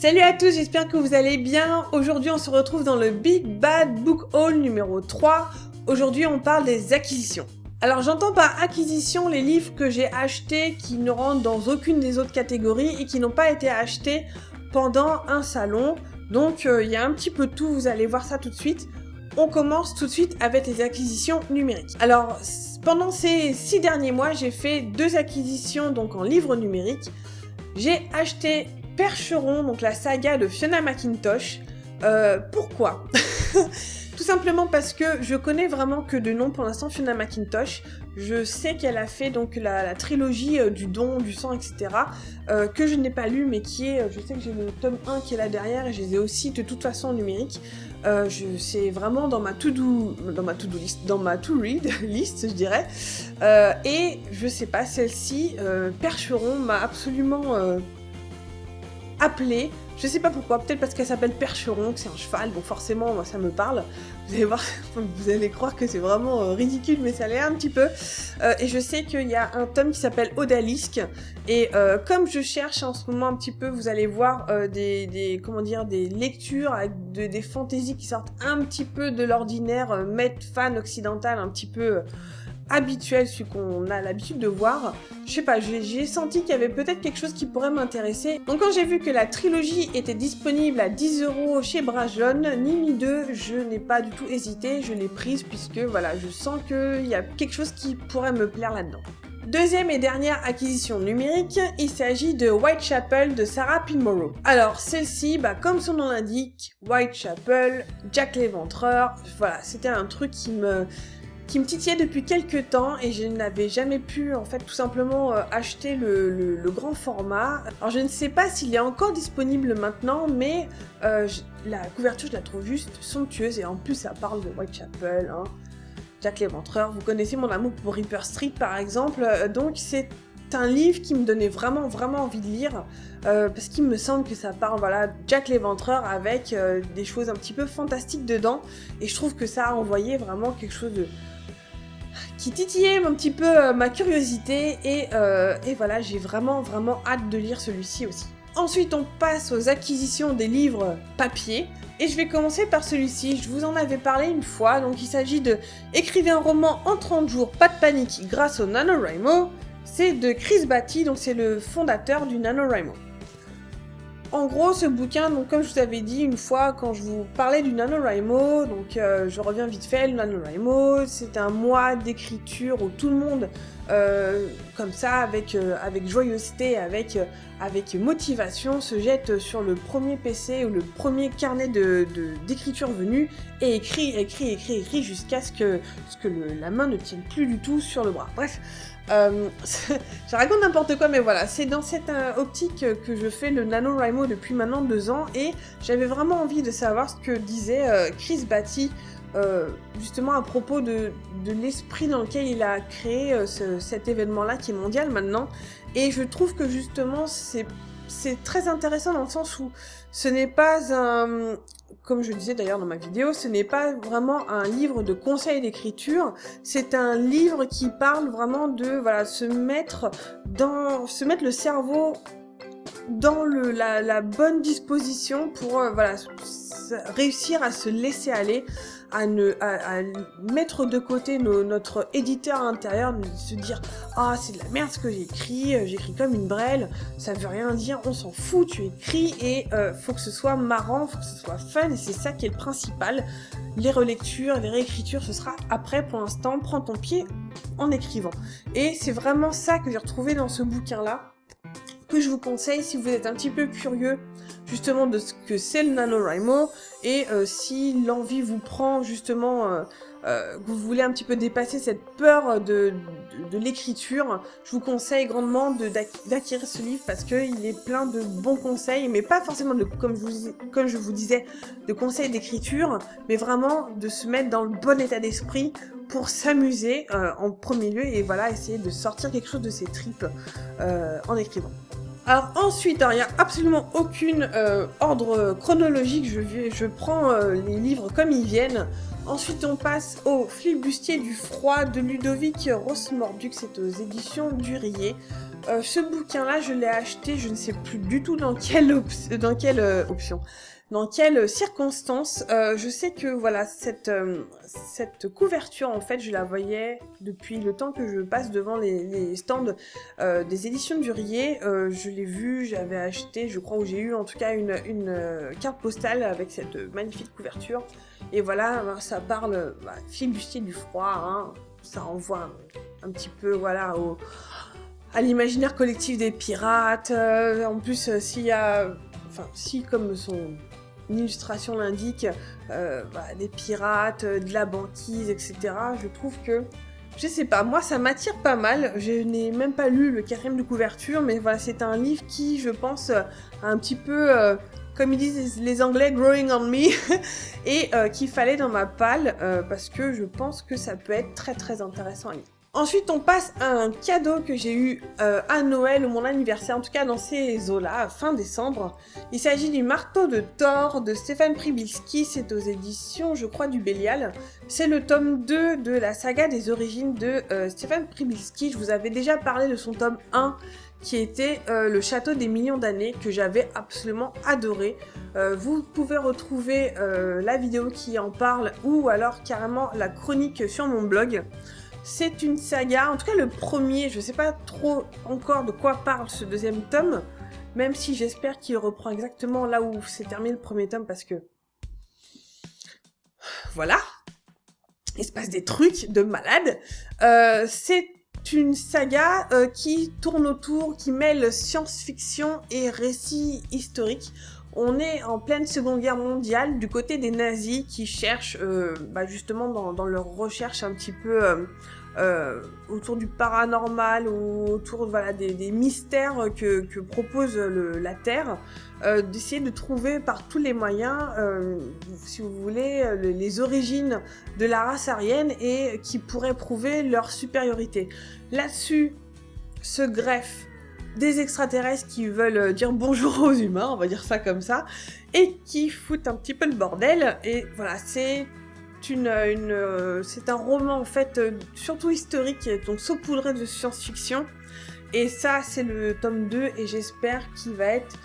Salut à tous, j'espère que vous allez bien. Aujourd'hui, on se retrouve dans le Big Bad Book Haul numéro 3. Aujourd'hui, on parle des acquisitions. Alors, j'entends par acquisition les livres que j'ai achetés qui ne rentrent dans aucune des autres catégories et qui n'ont pas été achetés pendant un salon. Donc, il y a un petit peu de tout, vous allez voir ça tout de suite. On commence tout de suite avec les acquisitions numériques. Alors, pendant ces 6 derniers mois, j'ai fait 2 acquisitions donc en livres numériques. J'ai acheté Percheron, donc la saga de Fiona McIntosh. Pourquoi? Tout simplement parce que je connais vraiment que de nom pour l'instant Fiona McIntosh. Je sais qu'elle a fait donc la trilogie du don, du sang, etc. Que je n'ai pas lu, mais qui est... je sais que j'ai le tome 1 qui est là derrière et je les ai aussi de toute façon en numérique. C'est vraiment dans ma to-read list, je dirais. Et je sais pas, celle-ci, Percheron m'a absolument appelée. Je sais pas pourquoi, peut-être parce qu'elle s'appelle Percheron, que c'est un cheval, donc forcément, moi, ça me parle. Vous allez voir, vous allez croire que c'est vraiment ridicule, mais ça l'est un petit peu. Et je sais qu'il y a un tome qui s'appelle Odalisque, et comme je cherche en ce moment un petit peu, vous allez voir des lectures avec des fantaisies qui sortent un petit peu de l'ordinaire, fan occidental, un petit peu... habituel, celui qu'on a l'habitude de voir. Je sais pas, j'ai senti qu'il y avait peut-être quelque chose qui pourrait m'intéresser. Donc quand j'ai vu que la trilogie était disponible à 10€ chez Bragelonne, ni mi deux, je n'ai pas du tout hésité, je l'ai prise puisque voilà, je sens qu'il y a quelque chose qui pourrait me plaire là-dedans. Deuxième et dernière acquisition numérique, il s'agit de Whitechapel de Sarah Pinborough. Alors celle-ci, comme son nom l'indique, Whitechapel, Jack l'Éventreur, voilà, c'était un truc qui me titillait depuis quelques temps et je n'avais jamais pu en fait tout simplement acheter le grand format. Alors je ne sais pas s'il est encore disponible maintenant, mais la couverture je la trouve juste somptueuse et en plus ça parle de Whitechapel, hein. Jack l'Éventreur, vous connaissez mon amour pour Reaper Street par exemple, donc c'est un livre qui me donnait vraiment envie de lire parce qu'il me semble que ça parle voilà Jack l'Éventreur avec des choses un petit peu fantastiques dedans et je trouve que ça a envoyé vraiment quelque chose qui titillait un petit peu ma curiosité et voilà, j'ai vraiment hâte de lire celui-ci aussi. Ensuite, on passe aux acquisitions des livres papier et je vais commencer par celui-ci. Je vous en avais parlé une fois, donc il s'agit de Écrivez un roman en 30 jours, pas de panique grâce au NaNoWriMo. C'est de Chris Batty, donc c'est le fondateur du NaNoWriMo. En gros, ce bouquin, donc comme je vous avais dit une fois quand je vous parlais du NaNoWriMo, donc je reviens vite fait, le NaNoWriMo, c'est un mois d'écriture où tout le monde, comme ça, avec joyeuseté, avec motivation, se jette sur le premier PC ou le premier carnet d'écriture venu et écrit jusqu'à ce que la main ne tienne plus du tout sur le bras. Bref. Je raconte n'importe quoi, mais voilà, c'est dans cette optique que je fais le NaNoWriMo depuis maintenant 2 ans et j'avais vraiment envie de savoir ce que disait Chris Batty justement à propos de l'esprit dans lequel il a créé cet événement-là qui est mondial maintenant et je trouve que justement c'est très intéressant dans le sens où ce n'est pas comme je disais d'ailleurs dans ma vidéo, ce n'est pas vraiment un livre de conseils d'écriture, c'est un livre qui parle vraiment de voilà se mettre le cerveau dans la bonne disposition pour réussir à se laisser aller, à mettre de côté notre éditeur intérieur, de se dire « Ah, c'est de la merde ce que j'écris comme une brêle, ça veut rien dire, on s'en fout, tu écris et faut que ce soit marrant, faut que ce soit fun, et c'est ça qui est le principal. Les relectures, les réécritures, ce sera après, pour l'instant, prends ton pied en écrivant. » Et c'est vraiment ça que j'ai retrouvé dans ce bouquin-là, que je vous conseille si vous êtes un petit peu curieux justement de ce que c'est le NaNoWriMo et si l'envie vous prend justement que vous voulez un petit peu dépasser cette peur de l'écriture, je vous conseille grandement d'acquérir ce livre parce qu'il est plein de bons conseils, mais pas forcément comme je vous disais, de conseils d'écriture, mais vraiment de se mettre dans le bon état d'esprit pour s'amuser en premier lieu et voilà, essayer de sortir quelque chose de ses tripes en écrivant. Alors ensuite, il n'y a absolument aucun ordre chronologique, je prends les livres comme ils viennent. Ensuite, on passe au Flibustier du froid de Ludovic Rosemorduc, c'est aux éditions Durier. Ce bouquin-là, je l'ai acheté, je ne sais plus du tout dans quelle circonstances. Je sais que voilà, cette couverture, en fait, je la voyais depuis le temps que je passe devant les stands des éditions Durier. Je l'ai vue, j'avais acheté, je crois, ou j'ai eu en tout cas une carte postale avec cette magnifique couverture. Et voilà, ça parle Flibustier du froid, hein, ça renvoie un petit peu voilà à l'imaginaire collectif des pirates. En plus, si comme son illustration l'indique, des pirates, de la banquise, etc. Je trouve que, je sais pas, moi ça m'attire pas mal. Je n'ai même pas lu le 4e de couverture, mais voilà, c'est un livre qui, je pense, a un petit peu, comme ils disent les Anglais, growing on me, et qu'il fallait dans ma palle, parce que je pense que ça peut être très très intéressant à lire. Ensuite, on passe à un cadeau que j'ai eu à Noël ou mon anniversaire, en tout cas dans ces eaux-là, fin décembre. Il s'agit du Marteau de Thor de Stefan Przybylski, c'est aux éditions, je crois, du Bélial. C'est le tome 2 de la saga des origines de Stefan Przybylski. Je vous avais déjà parlé de son tome 1, qui était le Château des millions d'années, que j'avais absolument adoré. Vous pouvez retrouver la vidéo qui en parle, ou alors carrément la chronique sur mon blog. C'est une saga, en tout cas le premier, je sais pas trop encore de quoi parle ce 2e tome, même si j'espère qu'il reprend exactement là où s'est terminé le premier tome, parce que... Voilà, il se passe des trucs de malade. C'est une saga qui tourne autour, qui mêle science-fiction et récit historique. On est en pleine Seconde Guerre mondiale, du côté des nazis qui cherchent, justement dans leur recherche un petit peu autour du paranormal ou autour des mystères que propose la Terre, d'essayer de trouver par tous les moyens, si vous voulez, les origines de la race aryenne et qui pourraient prouver leur supériorité. Là-dessus se greffent des extraterrestres qui veulent dire bonjour aux humains, on va dire ça comme ça, et qui foutent un petit peu le bordel. Et voilà, c'est un roman en fait surtout historique, donc saupoudré de science-fiction. Et ça, c'est le tome 2, et j'espère qu'il va être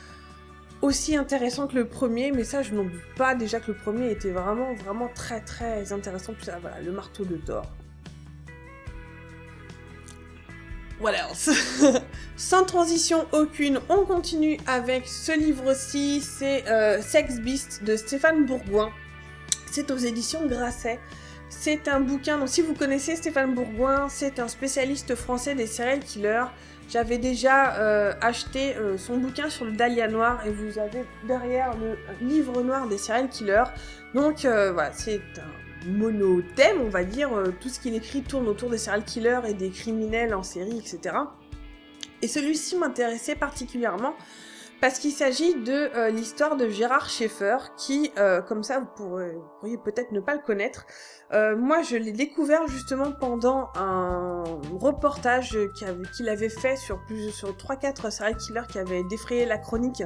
aussi intéressant que le premier, mais ça, je n'en doute pas. Déjà que le premier était vraiment, vraiment très, très intéressant. Puis ça, voilà, le Marteau de Thor. What else? Sans transition aucune, on continue avec ce livre-ci, c'est Sex Beast de Stéphane Bourgoin. C'est aux éditions Grasset. C'est un bouquin, donc si vous connaissez Stéphane Bourgoin, c'est un spécialiste français des serial killers. J'avais déjà acheté son bouquin sur le Dahlia noir, et vous avez derrière le livre noir des serial killers. Donc voilà, c'est un monothème, on va dire. Tout ce qu'il écrit tourne autour des serial killers et des criminels en série, etc. Et celui-ci m'intéressait particulièrement parce qu'il s'agit de l'histoire de Gérard Schaeffer, qui, comme ça, vous pourriez peut-être ne pas le connaître. Moi, je l'ai découvert justement pendant un reportage qu'il avait fait sur 3-4 serial killers qui avaient défrayé la chronique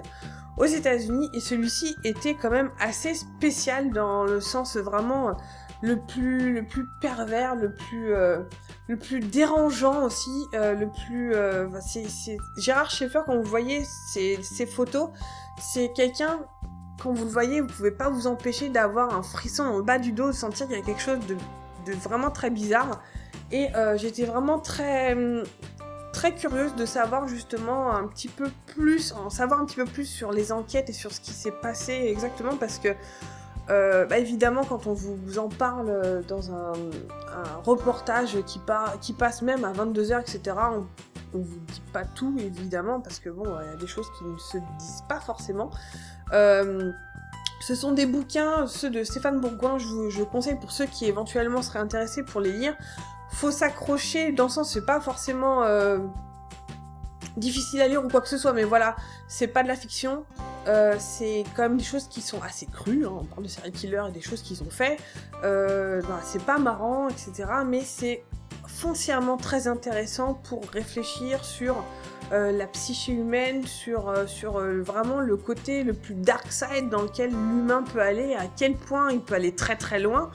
aux États-Unis, et celui-ci était quand même assez spécial dans le sens vraiment le plus pervers, le plus dérangeant aussi, c'est Gérard Schaeffer. Quand vous voyez ses photos, c'est quelqu'un, quand vous le voyez, vous pouvez pas vous empêcher d'avoir un frisson en bas du dos, de sentir qu'il y a quelque chose de vraiment très bizarre. Et j'étais vraiment très curieuse de savoir justement en savoir un petit peu plus sur les enquêtes et sur ce qui s'est passé exactement, parce que évidemment, quand on vous en parle dans un reportage qui passe même à 22h, etc., on vous dit pas tout, évidemment, parce que bon, il y a des choses qui ne se disent pas forcément. Ce sont des bouquins, ceux de Stéphane Bourgoin, je conseille pour ceux qui éventuellement seraient intéressés pour les lire. Faut s'accrocher, dans le sens, c'est pas forcément difficile à lire ou quoi que ce soit, mais voilà, c'est pas de la fiction. C'est quand même des choses qui sont assez crues, hein. On parle de serial killers et des choses qu'ils ont fait. C'est pas marrant, etc. Mais c'est foncièrement très intéressant pour réfléchir sur la psyché humaine, sur vraiment le côté le plus dark side dans lequel l'humain peut aller, à quel point il peut aller très très loin.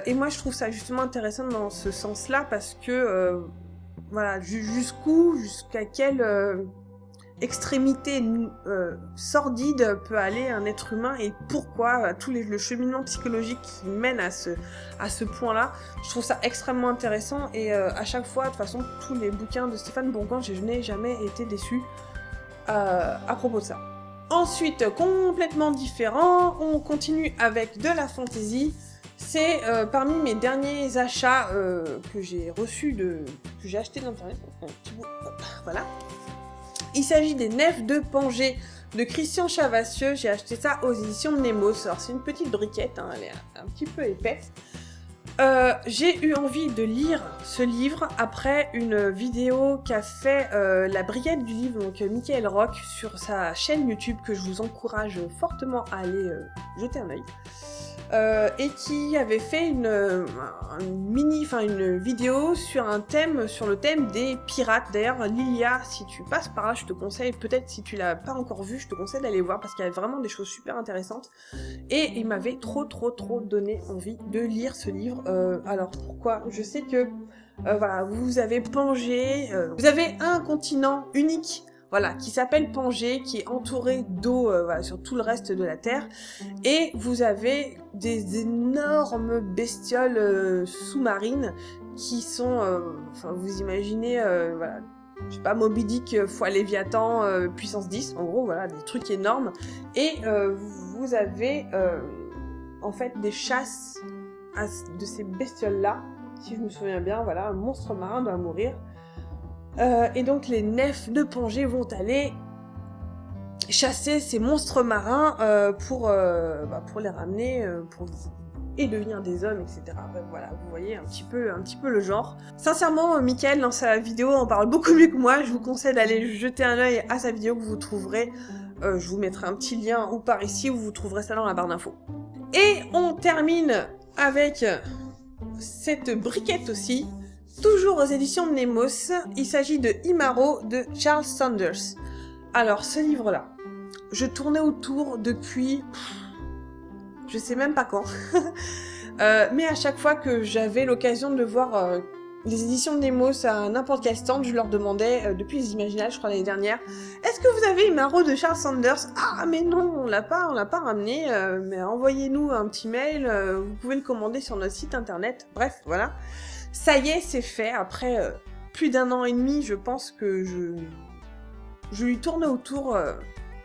Et moi je trouve ça justement intéressant dans ce sens-là parce que voilà, jusqu'à quelle extrémité sordide peut aller un être humain et pourquoi le cheminement psychologique qui mène à ce point-là. Je trouve ça extrêmement intéressant et à chaque fois, de toute façon, tous les bouquins de Stéphane Bourgan, je n'ai jamais été déçue à propos de ça. Ensuite, complètement différent, on continue avec de la fantasy. C'est parmi mes derniers achats que j'ai reçus que j'ai acheté d'internet. Voilà. Il s'agit des Nefs de Pangée de Christian Chavassieux. J'ai acheté ça aux éditions Mnemos. Alors c'est une petite briquette, hein, elle est un petit peu épaisse. J'ai eu envie de lire ce livre après une vidéo qu'a fait la brigade du livre, donc Michael Rock, sur sa chaîne YouTube que je vous encourage fortement à aller jeter un œil. Et qui avait fait une vidéo sur le thème des pirates. D'ailleurs, Lilia, si tu passes par là, je te conseille, peut-être si tu l'as pas encore vu, je te conseille d'aller voir parce qu'il y a vraiment des choses super intéressantes. Et il m'avait trop donné envie de lire ce livre. Alors pourquoi ? Je sais que voilà, vous avez Pangée, vous avez un continent unique. Voilà, qui s'appelle Pangée, qui est entouré d'eau voilà, sur tout le reste de la Terre. Et vous avez des énormes bestioles sous-marines qui sont... Enfin, vous imaginez, voilà, je sais pas, Moby Dick fois Léviathan puissance 10, en gros, voilà, des trucs énormes. Et vous avez en fait des chasses de ces bestioles-là. Si je me souviens bien, voilà, un monstre marin doit mourir. Et donc les Nefs de Pangée vont aller chasser ces monstres marins pour les ramener et devenir des hommes, etc. Voilà, vous voyez un petit peu le genre. Sincèrement, Mickaël, dans sa vidéo, en parle beaucoup mieux que moi. Je vous conseille d'aller jeter un œil à sa vidéo que vous trouverez. Je vous mettrai un petit lien ou par ici, où vous trouverez ça dans la barre d'infos. Et on termine avec cette briquette aussi. Toujours aux éditions Mnemos, il s'agit de Imaro de Charles Saunders. Alors, ce livre-là, je tournais autour depuis... je sais même pas quand. Mais à chaque fois que j'avais l'occasion de voir les éditions Mnemos à n'importe quel stand, je leur demandais, depuis les Imaginales, je crois l'année dernière, est-ce que vous avez Imaro de Charles Saunders ? Ah, mais non, on l'a pas ramené, mais envoyez-nous un petit mail, vous pouvez le commander sur notre site internet. Bref, voilà. Ça y est, c'est fait. Après plus d'1 an et demi, je pense que je lui tournais autour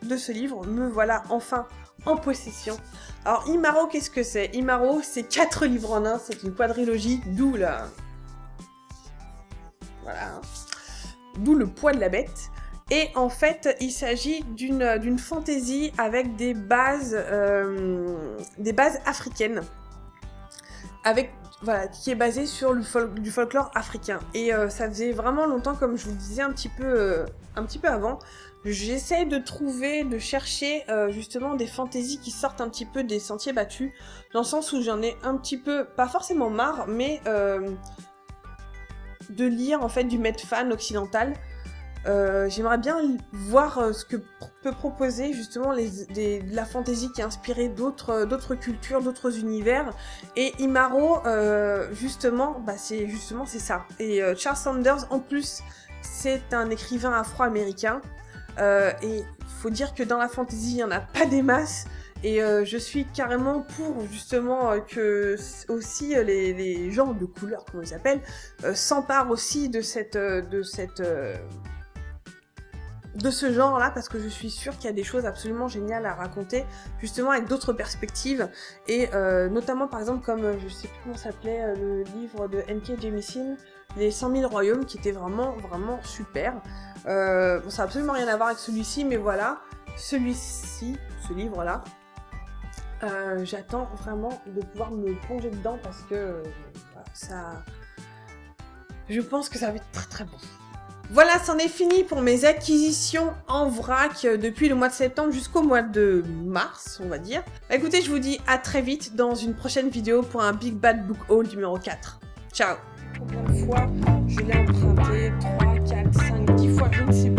de ce livre. Me voilà enfin en possession. Alors, Imaro, qu'est-ce que c'est ? Imaro, c'est 4 livres en un. C'est une quadrilogie, d'où la... Voilà. D'où le poids de la bête. Et en fait, il s'agit d'une fantaisie avec des bases africaines. Voilà, qui est basé sur du folklore africain. Et ça faisait vraiment longtemps, comme je vous le disais un petit peu avant, j'essaie de chercher justement des fantaisies qui sortent un petit peu des sentiers battus, dans le sens où j'en ai un petit peu, pas forcément marre, mais de lire en fait du Medfan occidental. J'aimerais bien voir ce que peut proposer justement de la fantasy qui est inspirée d'autres cultures, d'autres univers. Et Imaro, c'est ça. Et Charles Saunders, en plus, c'est un écrivain afro-américain. Et faut dire que dans la fantasy, il n'y en a pas des masses. Et je suis carrément pour justement que aussi les gens de couleur, comment ils s'appellent, s'emparent aussi de ce genre-là, parce que je suis sûre qu'il y a des choses absolument géniales à raconter, justement avec d'autres perspectives, et notamment par exemple comme, je sais plus comment s'appelait, le livre de N.K. Jemisin, Les 100 000 royaumes, qui était vraiment super. Bon, ça n'a absolument rien à voir avec celui-ci, mais voilà, ce livre-là, j'attends vraiment de pouvoir me plonger dedans, parce que je pense que ça va être très bon. Voilà, c'en est fini pour mes acquisitions en vrac depuis le mois de septembre jusqu'au mois de mars, on va dire. Écoutez, je vous dis à très vite dans une prochaine vidéo pour un Big Bad Book Haul numéro 4. Ciao! Combien de fois je l'ai emprunté? 3, 4, 5, 10 fois, je ne sais pas.